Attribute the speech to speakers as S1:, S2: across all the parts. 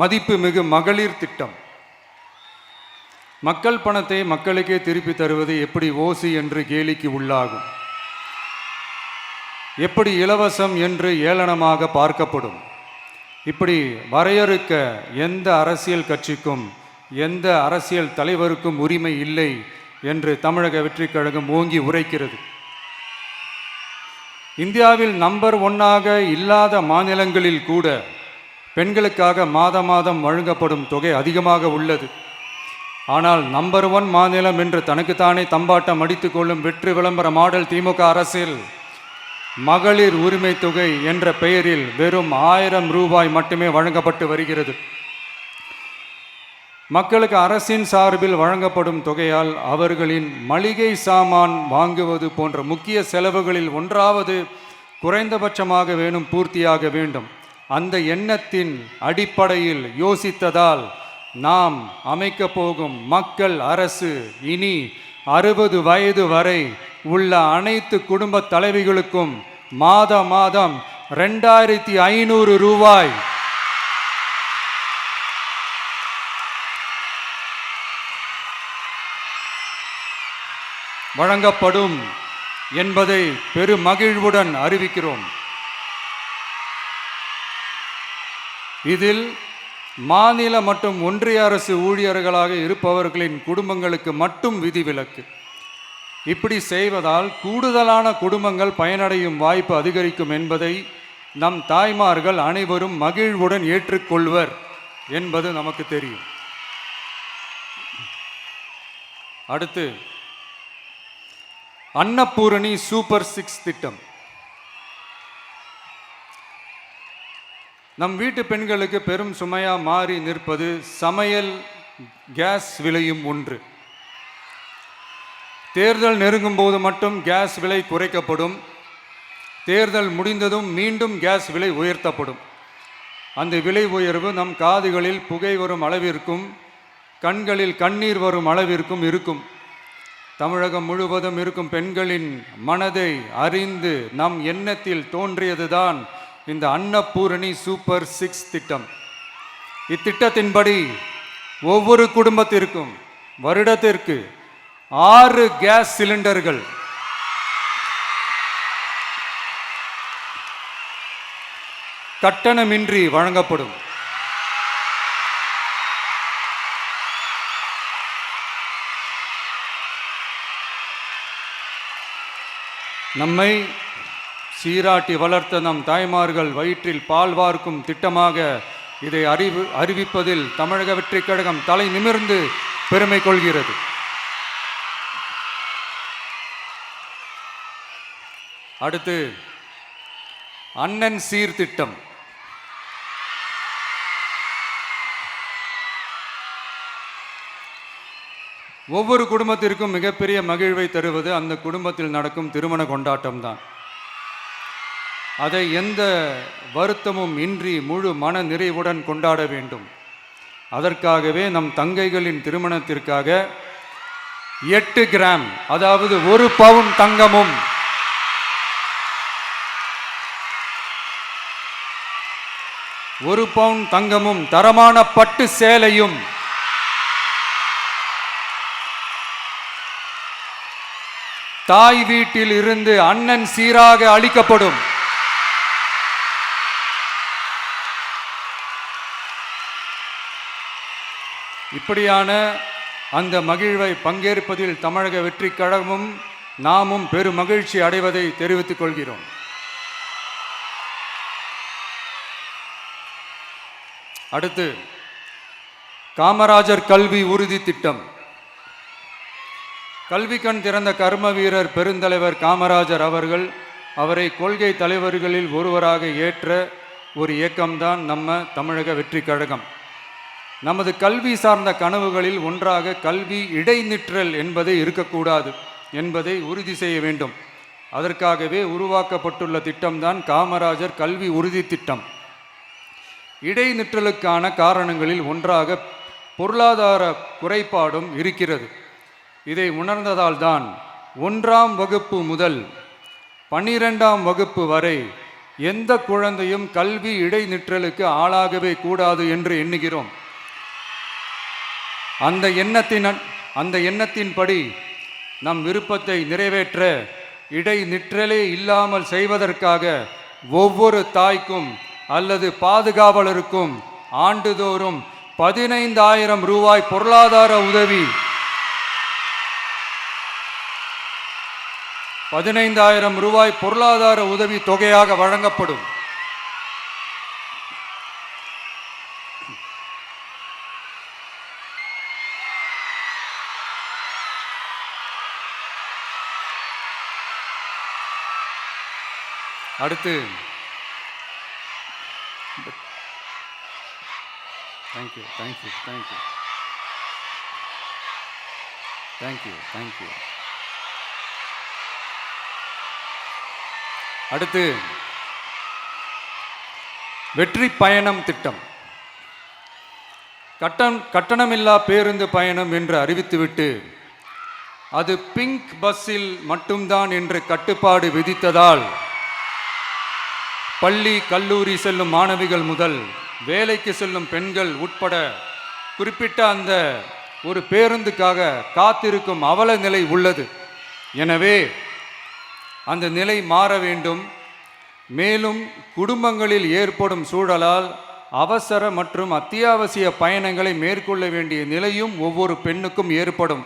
S1: மதிப்புமிகு மகளிர் திட்டம். மக்கள் பணத்தை மக்களுக்கே திருப்பி தருவது எப்படி ஓசி என்று கேலிக்கு உள்ளாகும், எப்படி இலவசம் என்று ஏளனமாக பார்க்கப்படும். இப்படி வரையறுக்க எந்த அரசியல் கட்சிக்கும் எந்த அரசியல் தலைவருக்கும் உரிமை இல்லை என்று தமிழக வெற்றிக் கழகம் ஓங்கி உரைக்கிறது. இந்தியாவில் நம்பர் 1 இல்லாத மாநிலங்களில் கூட பெண்களுக்காக மாதம் வழங்கப்படும் தொகை அதிகமாக உள்ளது. ஆனால் நம்பர் 1 மாநிலம் என்று தனக்குத்தானே தம்பாட்டம் அடித்து கொள்ளும் வெற்றி விளம்பர மாடல் திமுக அரசில் மகளிர் உரிமை தொகை என்ற பெயரில் வெறும் 1000 ரூபாய் மட்டுமே வழங்கப்பட்டு வருகிறது. மக்களுக்கு அரசின் சார்பில் வழங்கப்படும் தொகையால் அவர்களின் மளிகை சாமான் வாங்குவது போன்ற முக்கிய செலவுகளில் ஒன்றாவது குறைந்தபட்சமாக வேணும் பூர்த்தியாக வேண்டும். அந்த எண்ணத்தின் அடிப்படையில் யோசித்ததால் நாம் அமைக்க போகும் மக்கள் அரசு இனி 60 வயது வரை உள்ள அனைத்து குடும்ப தலைவிகளுக்கும் மாதம் 2500 ரூபாய் வழங்கப்படும் என்பதை பெருமகிழ்வுடன் அறிவிக்கிறோம். இதில் மாநில மற்றும் ஒன்றிய அரசு ஊழியர்களாக இருப்பவர்களின் குடும்பங்களுக்கு மட்டும் விதிவிலக்கு. இப்படி செய்வதால் கூடுதலான குடும்பங்கள் பயனடையும் வாய்ப்பு அதிகரிக்கும் என்பதை நம் தாய்மார்கள் அனைவரும் மகிழ்வுடன் ஏற்றுக்கொள்வர் என்பது நமக்கு தெரியும். அடுத்து அன்னபூரணி சூப்பர் 6 திட்டம். நம் வீட்டு பெண்களுக்கு பெரும் சுமையா மாறி நிற்பது சமையல் கேஸ் விலையும் ஒன்று. தேர்தல் நெருங்கும் போது மட்டும் கேஸ் விலை குறைக்கப்படும். தேர்தல் முடிந்ததும் மீண்டும் கேஸ் விலை உயர்த்தப்படும். அந்த விலை உயர்வு நம் காதுகளில் புகை வரும் அளவிற்கும் கண்களில் கண்ணீர் வரும் அளவிற்கும் இருக்கும். தமிழகம் முழுவதும் இருக்கும் பெண்களின் மனதை அறிந்து நம் எண்ணத்தில் தோன்றியதுதான் இந்த அன்னபூரணி சூப்பர் 6 திட்டம். இத்திட்டத்தின்படி ஒவ்வொரு குடும்பத்திற்கும் வருடத்திற்கு 6 கேஸ் சிலிண்டர்கள் கட்டணமின்றி வழங்கப்படும். நம்மை சீராட்டி வளர்த்த நம் தாய்மார்கள் வயிற்றில் பால் வார்க்கும் திட்டமாக இதை அறிவிப்பதில் தமிழக வெற்றிக் கழகம் தலை நிமிர்ந்து பெருமை கொள்கிறது. அடுத்து அண்ணன் சீர்திட்டம். ஒவ்வொரு குடும்பத்திற்கும் மிகப்பெரிய மகிழ்வை தருவது அந்த குடும்பத்தில் நடக்கும் திருமண கொண்டாட்டம்தான். அதை எந்த வருத்தமும் இன்றி முழு மன நிறைவுடன் கொண்டாட வேண்டும். அதற்காகவே நம் தங்கைகளின் திருமணத்திற்காக 8 கிராம் அதாவது 1 பவுன் தங்கமும் 1 பவுன் தங்கமும் தரமான பட்டு சேலையும் தாய் வீட்டில் இருந்து அண்ணன் சீராக அளிக்கப்படும். இப்படியான அந்த மகிழ்வை பங்கேற்பதில் தமிழக வெற்றிக் கழகமும் நாமும் பெரும் மகிழ்ச்சி அடைவதை தெரிவித்துக் கொள்கிறோம். அடுத்து காமராஜர் கல்வி உறுதி திட்டம். கல்வி கண் திறந்த கர்ம வீரர் பெருந்தலைவர் காமராஜர் அவரை கொள்கை தலைவர்களில் ஒருவராக ஏற்ற ஒரு இயக்கம்தான் நம்ம தமிழக வெற்றிக் கழகம். நமது கல்வி சார்ந்த கனவுகளில் ஒன்றாக கல்வி இடைநிற்றல் என்பதை இருக்கக்கூடாது என்பதை உறுதி செய்ய வேண்டும். அதற்காகவே உருவாக்கப்பட்டுள்ள திட்டம்தான் காமராஜர் கல்வி உறுதி திட்டம். இடைநிற்றலுக்கான காரணங்களில் ஒன்றாக பொருளாதார குறைபாடும் இருக்கிறது. இதை உணர்ந்ததால்தான் 1ஆம் வகுப்பு முதல் 12ஆம் வகுப்பு வரை எந்த குழந்தையும் கல்வி இடைநிற்றலுக்கு ஆளாகவே கூடாது என்று எண்ணுகிறோம். அந்த எண்ணத்தின்படி நம் விருப்பத்தை நிறைவேற்ற இடைநிற்றலே இல்லாமல் செய்வதற்காக ஒவ்வொரு தாய்க்கும் அல்லது பாதுகாவலருக்கும் ஆண்டுதோறும் 15,000 ரூபாய் பொருளாதார உதவி 15,000 ரூபாய் பொருளாதார உதவி தொகையாக வழங்கப்படும். அடுத்து தேங்க்யூ. அடுத்து வெற்றி பயணம் திட்டம். கட்டணமில்லா பேருந்து பயணம் என்று அறிவித்துவிட்டு அது பிங்க் பஸ்ஸில் மட்டும்தான் என்று கட்டுப்பாடு விதித்ததால் பள்ளி கல்லூரி செல்லும் மாணவிகள் முதல் வேலைக்கு செல்லும் பெண்கள் உட்பட குறிப்பிட்ட அந்த ஒரு பேருந்துக்காக காத்திருக்கும் அவல நிலை உள்ளது. எனவே அந்த நிலை மாற வேண்டும். மேலும் குடும்பங்களில் ஏற்படும் சூழலால் அவசர மற்றும் அத்தியாவசிய பயணங்களை மேற்கொள்ள வேண்டிய நிலையும் ஒவ்வொரு பெண்ணுக்கும் ஏற்படும்.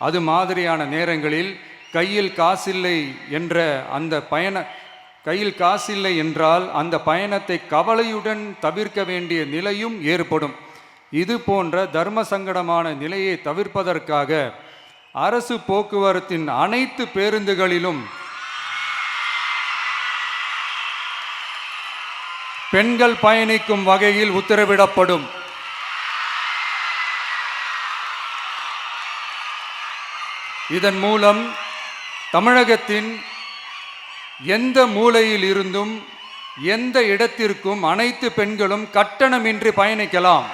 S1: அது மாதிரியான நேரங்களில் கையில் காசில்லை என்றால் அந்த பயணத்தை கவலையுடன் தவிர்க்க வேண்டிய நிலையும் ஏற்படும். இது போன்ற தர்ம சங்கடமான நிலையை தவிர்ப்பதற்காக அரசு போக்குவரத்தின் அனைத்து பேருந்துகளிலும் பெண்கள் பயணிக்கும் வகையில் உத்தரவிடப்படும். இதன் மூலம் தமிழகத்தின் எந்த மூலையில் இருந்தும் எந்த இடத்திற்கும் அனைத்து பெண்களும் கட்டணமின்றி பயணிக்கலாம்.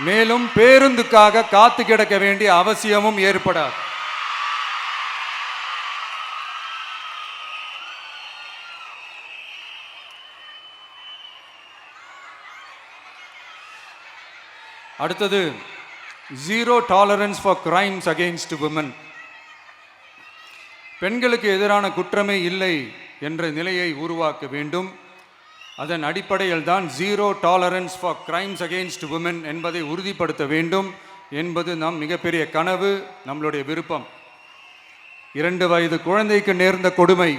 S1: மேலும் பேருந்துக்காக காத்து கிடக்க வேண்டிய அவசியமும் ஏற்படாது. அடுத்தது zero tolerance for crimes against women. பெண்களுக்கு எதிரான குற்றமே இல்லை என்ற நிலையை உருவாக்க வேண்டும். அதன் அடிப்படையில் தான் zero tolerance for crimes against women என்பதை உறுதிப்படுத்த வேண்டும் என்பது நம் மிகப்பெரிய கனவு, நம்மளுடைய விருப்பம். 2 வயது குழந்தைக்கு நேர்ந்த கொடுமை,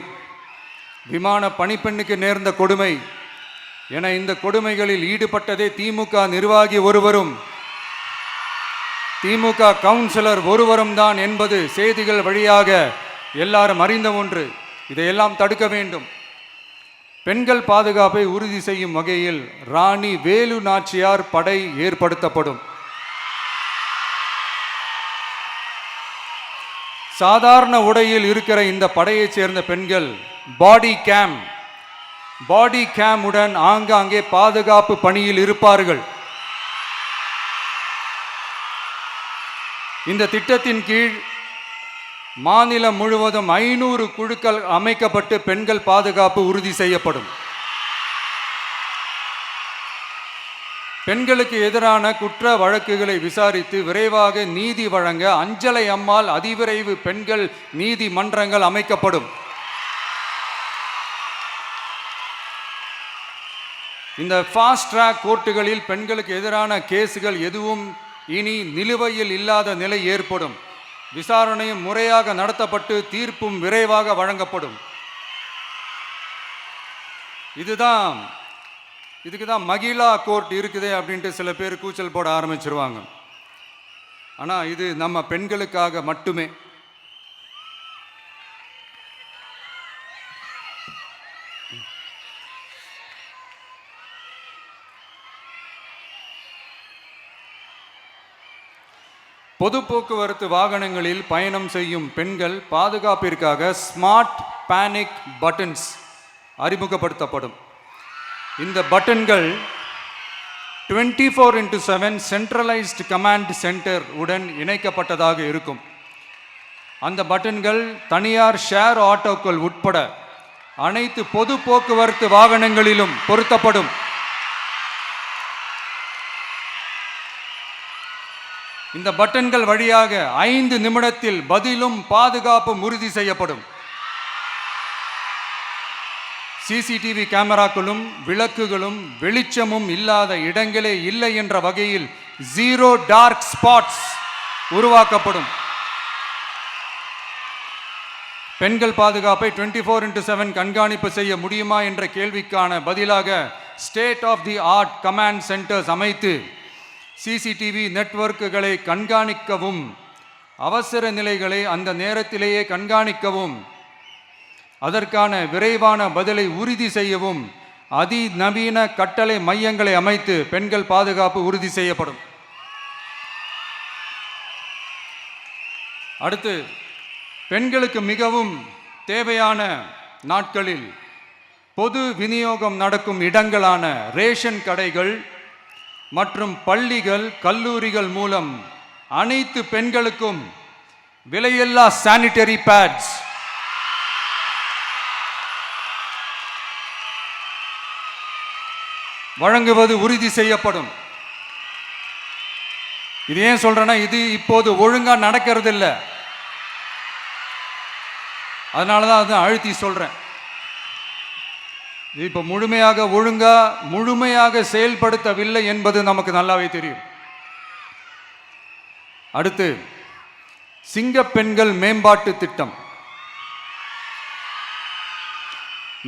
S1: விமான பணிப்பெண்ணுக்கு நேர்ந்த கொடுமை என இந்த கொடுமைகளில் ஈடுபட்டதே திமுக நிர்வாகி ஒருவரும் திமுக கவுன்சிலர் ஒருவரும் தான் என்பது செய்திகள் வழியாக எல்லாரும் அறிந்த ஒன்று. இதையெல்லாம் தடுக்க வேண்டும். பெண்கள் பாதுகாப்பை உறுதி செய்யும் வகையில் ராணி வேலு நாச்சியார் படை ஏற்படுத்தப்படும். சாதாரண உடையில் இருக்கிற இந்த படையைச் சேர்ந்த பெண்கள் பாடி கேம் உடன் ஆங்காங்கே பாதுகாப்பு பணியில் இருப்பார்கள். இந்த திட்டத்தின் கீழ் மாநிலம் முழுவதும் 500 குழுக்கள் அமைக்கப்பட்டு பெண்கள் பாதுகாப்பு உறுதி செய்யப்படும். பெண்களுக்கு எதிரான குற்ற வழக்குகளை விசாரித்து விரைவாக நீதி வழங்க அஞ்சலை அம்மாள் அதிவிரைவு பெண்கள் நீதிமன்றங்கள் அமைக்கப்படும். இந்த ஃபாஸ்ட் ட்ராக் கோர்ட்டுகளில் பெண்களுக்கு எதிரான கேஸுகள் எதுவும் இனி நிலுவையில் இல்லாத நிலை ஏற்படும். விசாரணையும் முறையாக நடத்தப்பட்டு தீர்ப்பும் விரைவாக வழங்கப்படும். இதுக்கு தான் மகிழா கோர்ட் இருக்குதே அப்படின்ட்டு சில பேர் கூச்சல் போட ஆரம்பிச்சிருவாங்க. ஆனால் இது நம்ம பெண்களுக்காக மட்டுமே. பொது போக்குவரத்து வாகனங்களில் பயணம் செய்யும் பெண்கள் பாதுகாப்பிற்காக ஸ்மார்ட் பேனிக் பட்டன்ஸ் அறிமுகப்படுத்தப்படும். இந்த பட்டன்கள் 24/7 சென்ட்ரலைஸ்டு கமாண்ட் சென்டர் உடன் இணைக்கப்பட்டதாக இருக்கும். அந்த பட்டன்கள் தனியார் ஷேர் ஆட்டோக்கள் உட்பட அனைத்து பொது போக்குவரத்து வாகனங்களிலும் பொருத்தப்படும். இந்த பட்டன்கள் வழியாக 5 நிமிடத்தில் பதிலும் பாதுகாப்பும் உறுதி செய்யப்படும். சிசிடிவி கேமராக்களும் விளக்குகளும் வெளிச்சமும் இல்லாத இடங்களே இல்லை என்ற வகையில் 0 டார்க் ஸ்பாட்ஸ் உருவாக்கப்படும். பெண்கள் பாதுகாப்பை 24/7 கண்காணிப்பு செய்ய முடியுமா என்ற கேள்விக்கான பதிலாக state of the art command centres அமைத்து சிசிடிவி நெட்வொர்க்குகளை கண்காணிக்கவும் அவசர நிலைகளை அந்த நேரத்திலேயே கண்காணிக்கவும் அதற்கான விரைவான பதிலை உறுதி செய்யவும் அதிநவீன கட்டளை மையங்களை அமைத்து பெண்கள் பாதுகாப்பு உறுதி செய்யப்படும். அடுத்து, பெண்களுக்கு மிகவும் தேவையான நாட்களில் பொது விநியோகம் நடக்கும் இடங்களான ரேஷன் கடைகள் மற்றும் பள்ளிகள் கல்லூரிகள் மூலம் அனைத்து பெண்களுக்கும் விலையில்லா சானிட்டரி பேட்ஸ் வழங்குவது உறுதி செய்யப்படும். இது ஏன் சொல்றேன்னா, இது இப்போது ஒழுங்கா நடக்கிறது இல்லை, அதனாலதான் அதை அழுத்தி சொல்றேன். இது இப்போ முழுமையாக செயல்படுத்தவில்லை என்பது நமக்கு நல்லாவே தெரியும். அடுத்து, சிங்கப்பெண்கள் மேம்பாட்டு திட்டம்.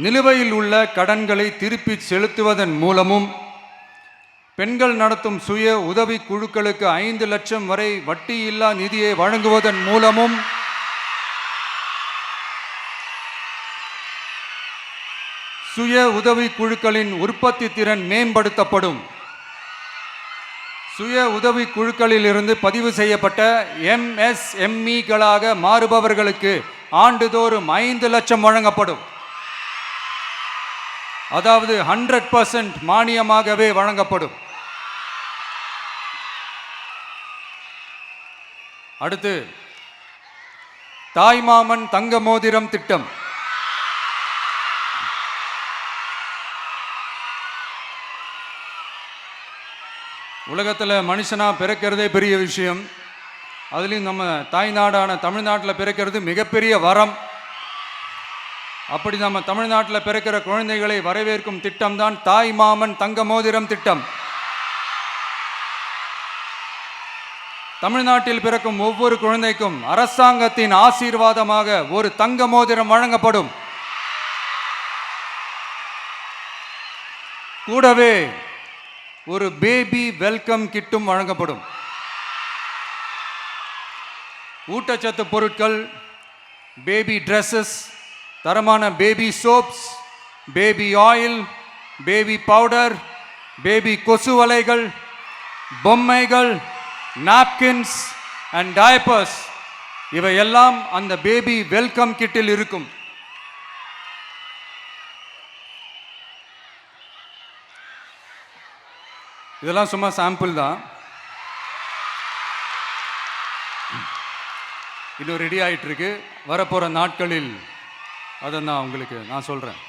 S1: நிலுவையில் உள்ள கடன்களை திருப்பி செலுத்துவதன் மூலமும் பெண்கள் நடத்தும் சுய உதவி குழுக்களுக்கு 5 லட்சம் வரை வட்டியில்லா நிதியை வழங்குவதன் மூலமும் சுய உதவி குழுக்களின் உற்பத்தி திறன் மேம்படுத்தப்படும். சுய உதவி குழுக்களில் இருந்து பதிவு செய்யப்பட்ட MSMEகளாக மாறுபவர்களுக்கு ஆண்டுதோறும் 5 லட்சம் வழங்கப்படும். அதாவது 100% மானியமாகவே வழங்கப்படும். அடுத்து, தாய்மாமன் தங்க மோதிரம் திட்டம். உலகத்தில் மனுஷனா பிறக்கிறதே பெரிய விஷயம். அதுலேயும் நம்ம தாய்நாடான தமிழ்நாட்டில் பிறக்கிறது மிகப்பெரிய வரம். அப்படி நம்ம தமிழ்நாட்டில் பிறக்கிற குழந்தைகளை வரவேற்கும் திட்டம் தான் தாய்மாமன் தங்க மோதிரம் திட்டம். தமிழ்நாட்டில் பிறக்கும் ஒவ்வொரு குழந்தைக்கும் அரசாங்கத்தின் ஆசீர்வாதமாக ஒரு தங்க மோதிரம் வழங்கப்படும். கூடவே ஒரு பேபி வெல்கம் கிட்டும் வழங்கப்படும். ஊட்டச்சத்து பொருட்கள், பேபி ட்ரெஸ்ஸஸ், தரமான baby soaps, baby oil, baby powder, baby கொசு வலைகள், பொம்மைகள், நாப்கின்ஸ் அண்ட் டயப்பர்ஸ் இவையெல்லாம் அந்த பேபி வெல்கம் கிட்டில் இருக்கும். இதெல்லாம் சும்மா சாம்பிள் தான். இன்னும் ரெடி ஆயிட்டு இருக்கு. வரப்போற நாட்களில் அதை நான் சொல்றேன்.